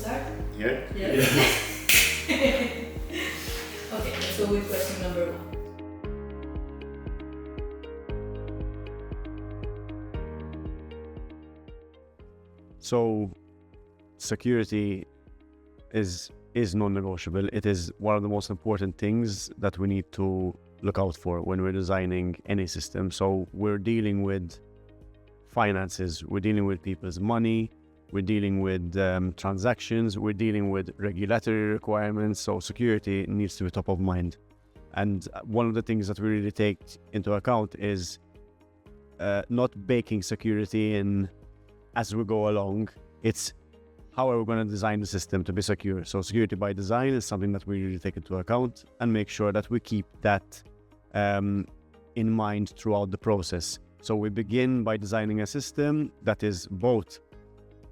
start? Yeah. Okay, let's go with question number 1. So security is non-negotiable. It is one of the most important things that we need to look out for when we're designing any system. So we're dealing with finances, we're dealing with people's money, we're dealing with transactions, we're dealing with regulatory requirements. So security needs to be top of mind. And one of the things that we really take into account is not baking security in as we go along. It's how are we going to design the system to be secure. So security by design is something that we really take into account and make sure that we keep that in mind throughout the process. So we begin by designing a system that is both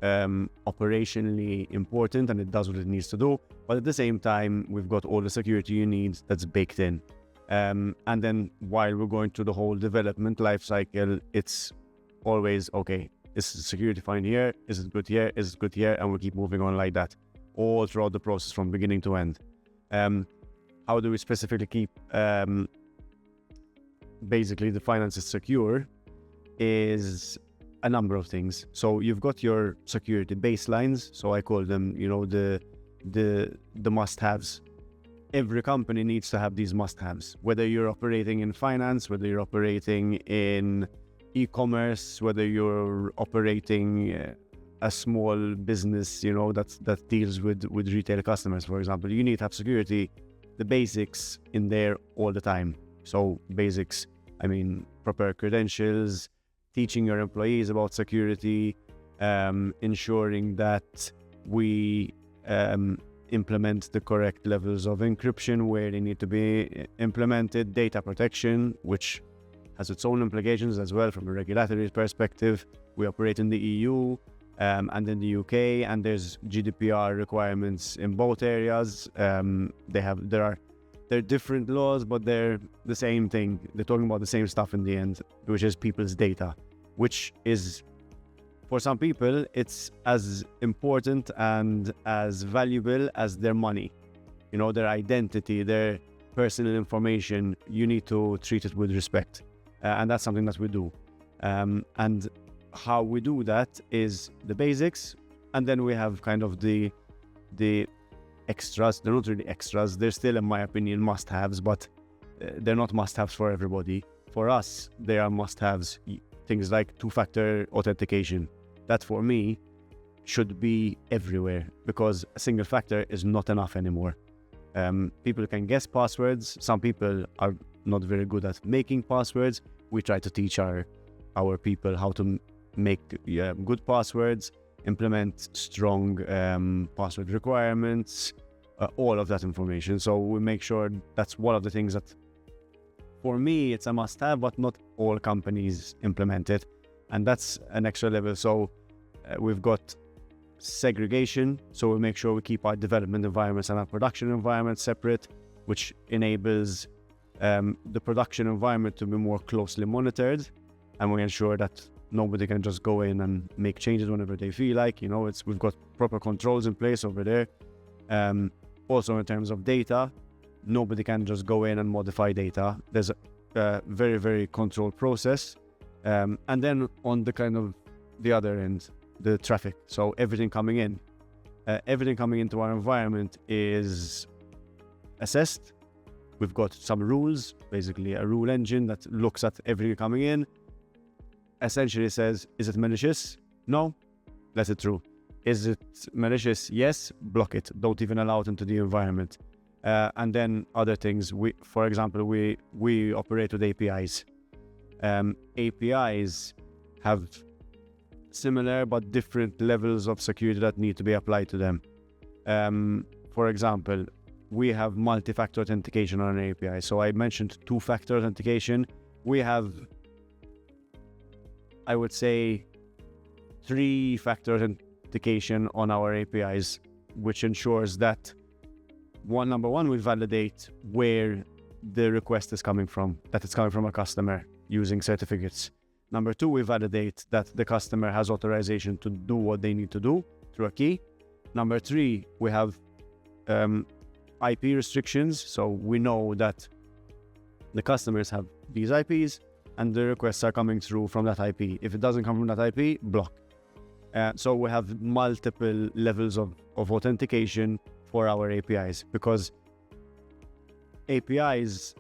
operationally important and it does what it needs to do, but at the same time we've got all the security you need that's baked in. And then while we're going through the whole development life cycle, it's always okay, is security fine here? Is it good here? Is it good here? And we keep moving on like that all throughout the process from beginning to end. How do we specifically keep basically the finances secure? Is a number of things. So you've got your security baselines. So I call them, the must-haves. Every company needs to have these must-haves. Whether you're operating in finance, whether you're operating in e-commerce, whether you're operating a small business, that deals with retail customers, for example, you need to have security, the basics in there all the time. So basics, I mean, proper credentials, teaching your employees about security, ensuring that we implement the correct levels of encryption where they need to be implemented, data protection, which has its own implications as well from a regulatory perspective. We operate in the EU and in the UK, and there's GDPR requirements in both areas. They're different laws, but they're the same thing. They're talking about the same stuff in the end, which is people's data, which is, for some people, it's as important and as valuable as their money. Their identity, their personal information, you need to treat it with respect. And that's something that we do. And how we do that is the basics, and then we have kind of the extras. They're not really extras. They're still, in my opinion, must-haves, but they're not must-haves for everybody. For us, they are must-haves. Things like two-factor authentication. That, for me, should be everywhere, because a single factor is not enough anymore. People can guess passwords. Some people are not very good at making passwords. We try to teach our people how to make good passwords, implement strong password requirements, all of that information. So we make sure that's one of the things that, for me, it's a must-have, but not all companies implement it. And that's an extra level. So we've got segregation. So we make sure we keep our development environments and our production environments separate, which enables the production environment to be more closely monitored. And we ensure that nobody can just go in and make changes whenever they feel like. We've got proper controls in place over there. Also, in terms of data, nobody can just go in and modify data. There's a very, very controlled process. And then on the kind of the other end, the traffic. So everything coming into our environment is assessed. We've got some rules, basically a rule engine that looks at everything coming in. Essentially says, is it malicious? No, let it through. Is it malicious? Yes, block it. Don't even allow it into the environment. And then other things, for example, we operate with APIs. APIs have similar but different levels of security that need to be applied to them. For example, we have multi-factor authentication on an API. So I mentioned two-factor authentication. We have, I would say, three-factor authentication on our APIs, which ensures that number one, we validate where the request is coming from, that it's coming from a customer using certificates. Number two, we validate that the customer has authorization to do what they need to do through a key. Number 3, we have IP restrictions. So we know that the customers have these IPs and the requests are coming through from that IP. If it doesn't come from that IP, block. So we have multiple levels of authentication for our APIs, because APIs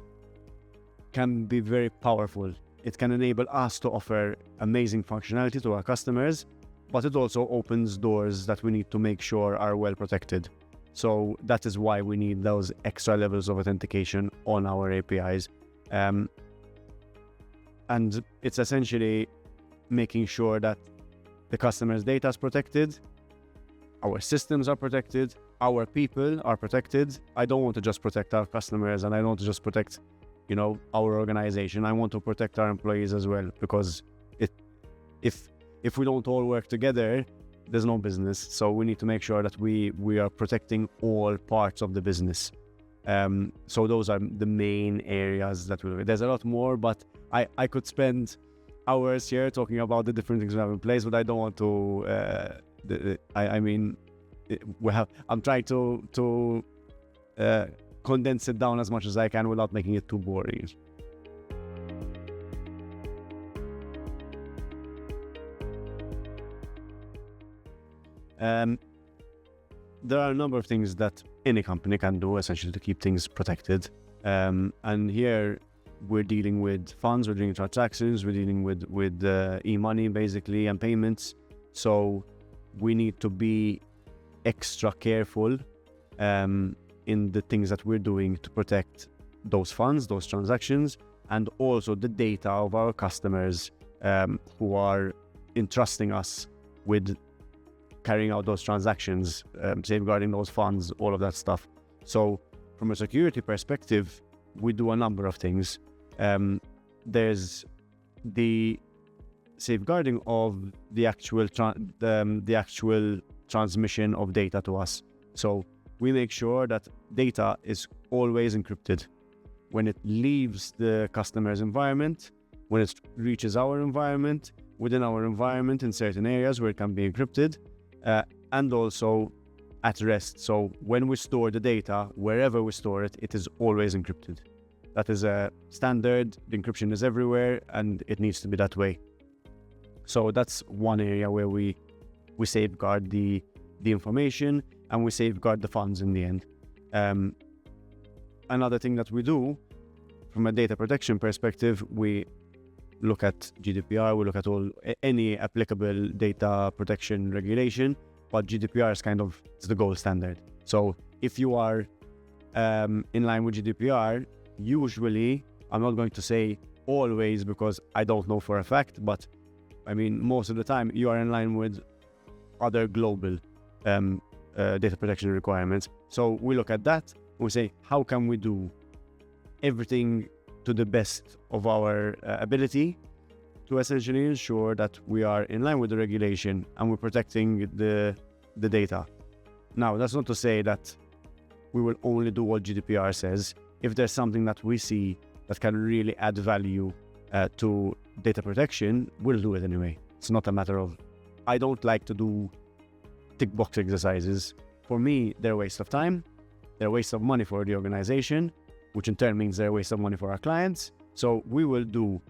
can be very powerful. It can enable us to offer amazing functionality to our customers, but it also opens doors that we need to make sure are well protected. So that is why we need those extra levels of authentication on our APIs. And it's essentially making sure that the customer's data is protected, our systems are protected, our people are protected. I don't want to just protect our customers, and I don't want to just protect, our organization. I want to protect our employees as well, because if we don't all work together, there's no business. So we need to make sure that we are protecting all parts of the business. So those are the main areas that there's a lot more, but I could spend hours here talking about the different things we have in place, but I don't want to. I'm trying to condense it down as much as I can without making it too boring. There are a number of things that any company can do essentially to keep things protected. And here we're dealing with funds, we're dealing with transactions, we're dealing with e-money basically and payments. So we need to be extra careful in the things that we're doing to protect those funds, those transactions, and also the data of our customers who are entrusting us with carrying out those transactions, safeguarding those funds, all of that stuff. So from a security perspective, we do a number of things. There's the safeguarding of the actual transmission of data to us. So we make sure that data is always encrypted. When it leaves the customer's environment, when it reaches our environment, within our environment in certain areas where it can be encrypted, and also at rest. So when we store the data, wherever we store it, it is always encrypted. That is a standard. The encryption is everywhere, and it needs to be that way. So that's one area where we safeguard the information and we safeguard the funds in the end. Another thing that we do from a data protection perspective, we look at GDPR, we look at any applicable data protection regulation, but GDPR is it's the gold standard. So if you are in line with GDPR, usually, I'm not going to say always because I don't know for a fact, but most of the time you are in line with other global data protection requirements. So we look at that and we say, how can we do everything to the best of our ability to essentially ensure that we are in line with the regulation and we're protecting the data. Now, that's not to say that we will only do what GDPR says. If there's something that we see that can really add value to data protection, we'll do it anyway. It's not a matter of, I don't like to do tick box exercises. For me, they're a waste of time, they're a waste of money for the organization, which in turn means they're a waste of money for our clients. So we will do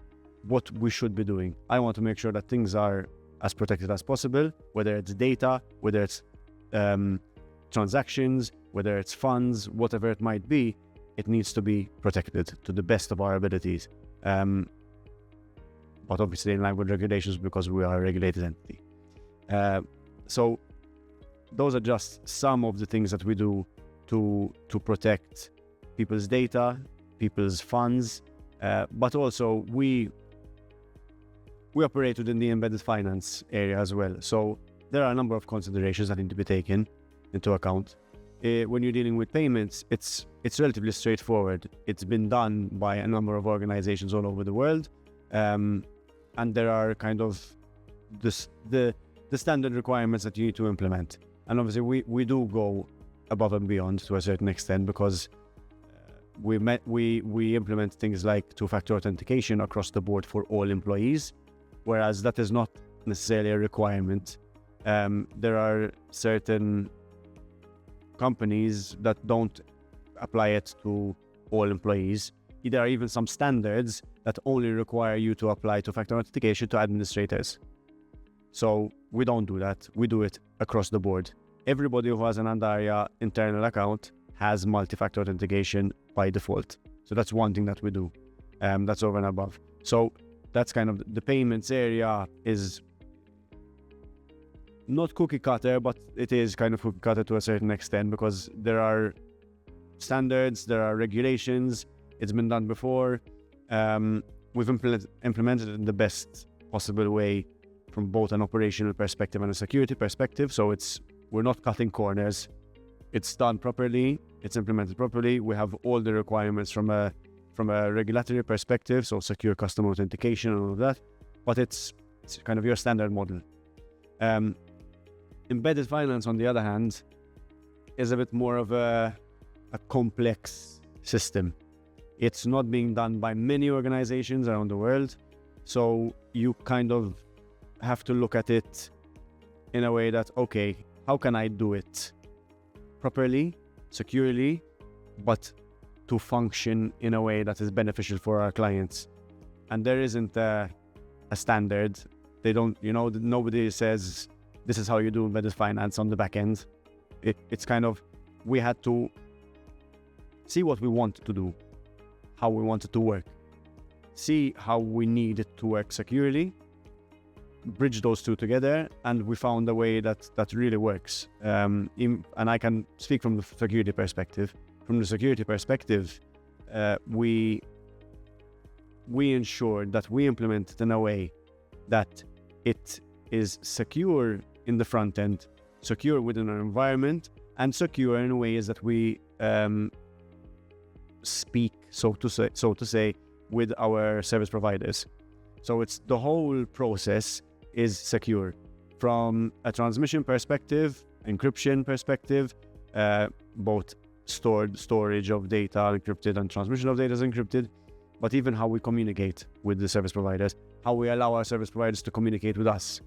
what we should be doing. I want to make sure that things are as protected as possible, whether it's data, whether it's transactions, whether it's funds, whatever it might be, it needs to be protected to the best of our abilities. But obviously in line with regulations because we are a regulated entity. So those are just some of the things that we do to protect people's data, people's funds, but also we operate within the embedded finance area as well. So there are a number of considerations that need to be taken into account. When you're dealing with payments, it's relatively straightforward. It's been done by a number of organizations all over the world, and there are the standard requirements that you need to implement. And obviously we do go above and beyond to a certain extent because we implement things like two-factor authentication across the board for all employees, whereas that is not necessarily a requirement. There are certain companies that don't apply it to all employees. There are even some standards that only require you to apply two-factor authentication to administrators. So we don't do that. We do it across the board. Everybody who has an Andaria internal account has multi-factor authentication by default. So that's one thing that we do. That's over and above. So that's kind of the payments area is not cookie cutter, but it is kind of cookie cutter to a certain extent because there are standards, there are regulations. It's been done before. We've implemented it in the best possible way from both an operational perspective and a security perspective. So we're not cutting corners. It's done properly. It's implemented properly. We have all the requirements from a regulatory perspective, so secure customer authentication and all of that. But it's kind of your standard model. Embedded finance, on the other hand, is a bit more of a complex system. It's not being done by many organizations around the world. So you kind of have to look at it in a way that, okay, how can I do it properly, securely, but to function in a way that is beneficial for our clients? And there isn't a standard. They don't, nobody says this is how you do embedded finance on the back end. It's kind of, we had to see what we want to do, how we want it to work, see how we need it to work securely, bridge those two together, and we found a way that really works. And I can speak from the security perspective. From the security perspective, we ensured that we implement it in a way that it is secure in the front end, secure within our environment, and secure in ways that we speak, so to say, with our service providers. So it's the whole process is secure from a transmission perspective, encryption perspective, both storage of data encrypted and transmission of data is encrypted, but even how we communicate with the service providers, how we allow our service providers to communicate with us,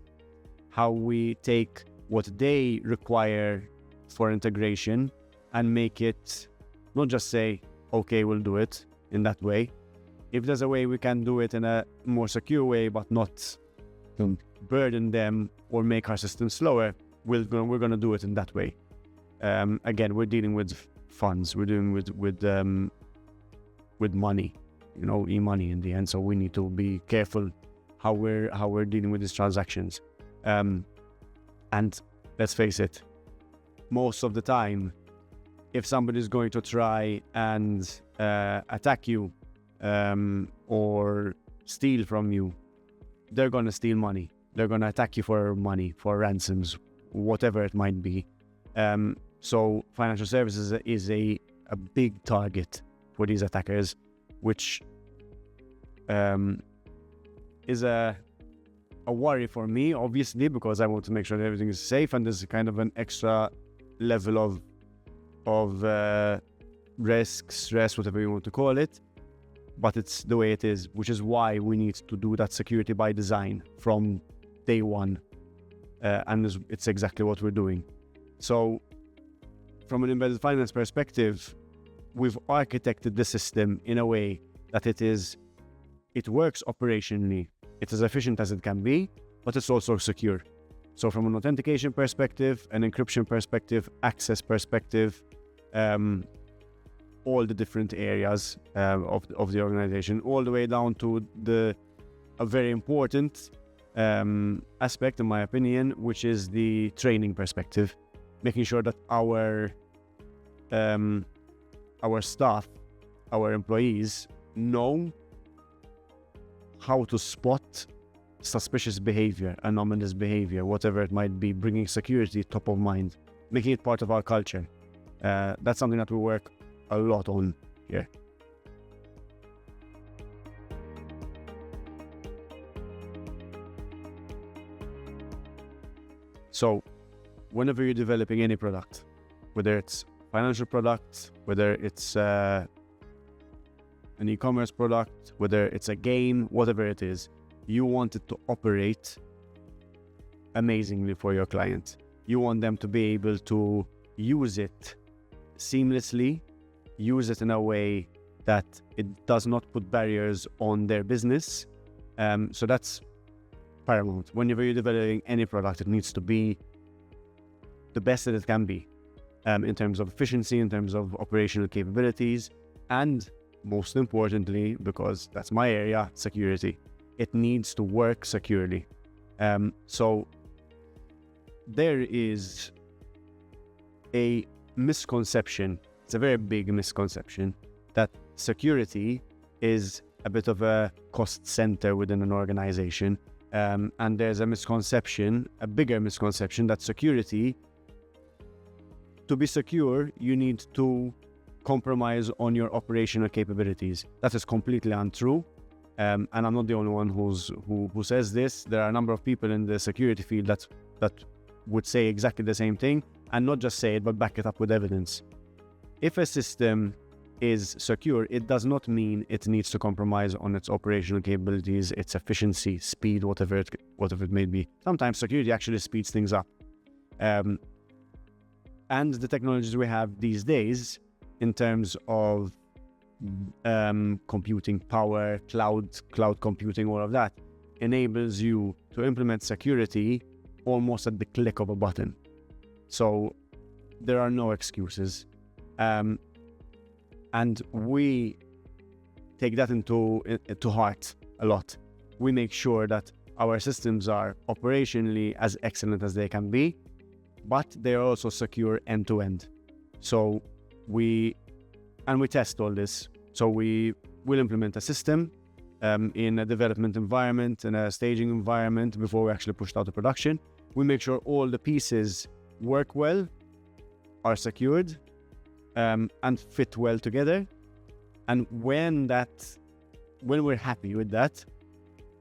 how we take what they require for integration and make it not just say, okay, we'll do it in that way. If there's a way we can do it in a more secure way, but not burden them or make our system slower, we're going to do it in that way. Again, we're dealing with funds. We're dealing with money, e-money in the end. So we need to be careful how we're dealing with these transactions. And let's face it, most of the time, if somebody is going to try and attack you or steal from you, they're going to steal money. They're going to attack you for money, for ransoms, whatever it might be. So financial services is a big target for these attackers, which is a worry for me, obviously, because I want to make sure that everything is safe, and there's kind of an extra level of risk, stress, whatever you want to call it. But it's the way it is, which is why we need to do that security by design from day one. And it's exactly what we're doing. So from an embedded finance perspective, we've architected the system in a way that it works operationally. It's as efficient as it can be, but it's also secure. So from an authentication perspective, an encryption perspective, access perspective, all the different areas of the organization, all the way down to a very important aspect, in my opinion, which is the training perspective, making sure that our staff, our employees know how to spot suspicious behavior, anomalous behavior, whatever it might be, bringing security top of mind, making it part of our culture. That's something that we work a lot on here. So whenever you're developing any product, whether it's financial product, whether it's an e-commerce product, whether it's a game, whatever it is, you want it to operate amazingly for your client. You want them to be able to use it seamlessly, use it in a way that it does not put barriers on their business. So that's paramount. Whenever you're developing any product, it needs to be the best that it can be, in terms of efficiency, in terms of operational capabilities, and most importantly, because that's my area, security. It needs to work securely. So there is a misconception, it's a very big misconception, that security is a bit of a cost center within an organization. And there's a misconception, a bigger misconception, that security, to be secure, you need to compromise on your operational capabilities. That is completely untrue. And I'm not the only one who says this. There are a number of people in the security field that would say exactly the same thing, and not just say it, but back it up with evidence. If a system is secure, it does not mean it needs to compromise on its operational capabilities, its efficiency, speed, whatever it may be. Sometimes security actually speeds things up. And the technologies we have these days, in terms of computing power, cloud computing, all of that, enables you to implement security almost at the click of a button. So there are no excuses. And we take that into heart a lot. We make sure that our systems are operationally as excellent as they can be, but they are also secure end to end. So we test all this. So we will implement a system in a development environment, in a staging environment, before we actually push it out to production. We make sure all the pieces work well, are secured, and fit well together. And when we're happy with that,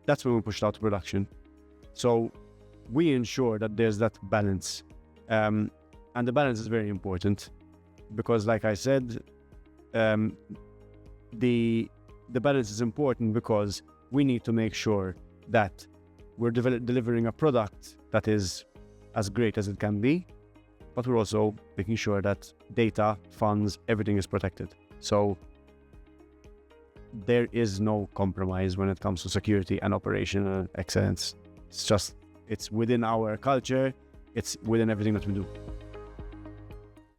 that's when we push it out to production. So we ensure that there's that balance. And the balance is very important, because like I said, the balance is important because we need to make sure that we're delivering a product that is as great as it can be, but we're also making sure that data, funds, everything is protected. So there is no compromise when it comes to security and operational excellence. It's within our culture, it's within everything that we do.